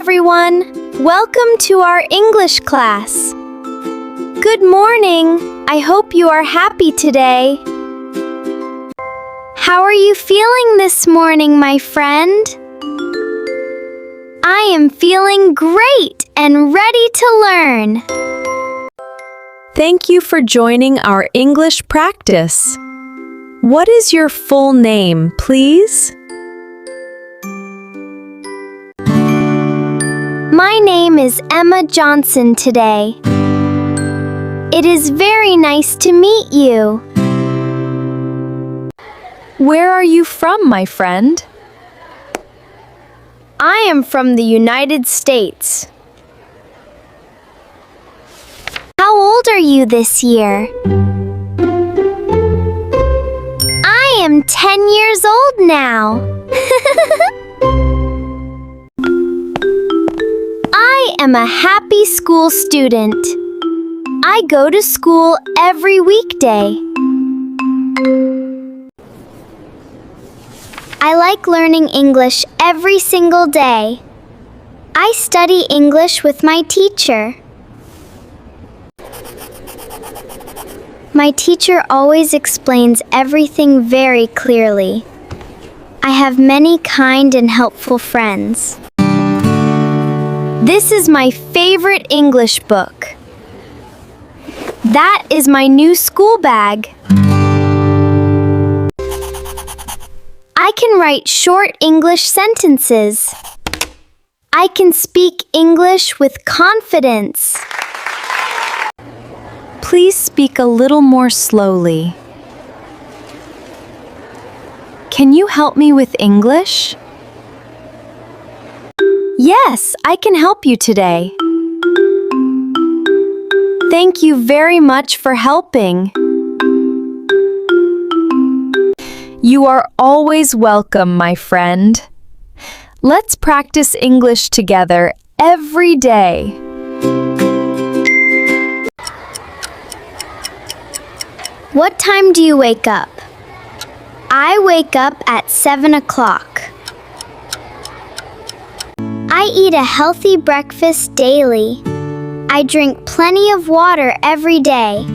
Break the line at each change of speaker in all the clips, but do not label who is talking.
everyone! Welcome to our English class. Good morning! I hope you are happy today. How are you feeling this morning, my friend? I am feeling great and ready to learn.
Thank you for joining our English practice. What is your full name, please?
My name is Emma Johnson today. It is very nice to meet you.
Where are you from, my friend?
I am from the United States. How old are you this year? I am 10 years old now. I am a happy school student. I go to school every weekday. I like learning English every single day. I study English with my teacher. My teacher always explains everything very clearly. I have many kind and helpful friends. This is my favorite English book. That is my new school bag. I can write short English sentences. I can speak English with confidence.
Please speak a little more slowly. Can you help me with English? Yes, I can help you today. Thank you very much for helping. You are always welcome, my friend. Let's practice English together every day.
What time do you wake up? I wake up at 7 o'clock. I eat a healthy breakfast daily. I drink plenty of water every day.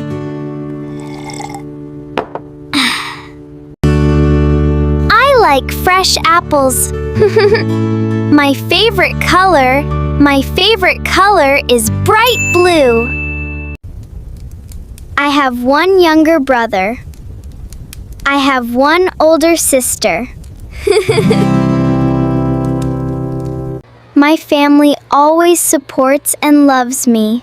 I like fresh apples. My favorite color is bright blue. I have one younger brother. I have one older sister. My family always supports and loves me.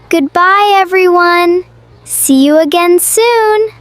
Goodbye, everyone. See you again soon.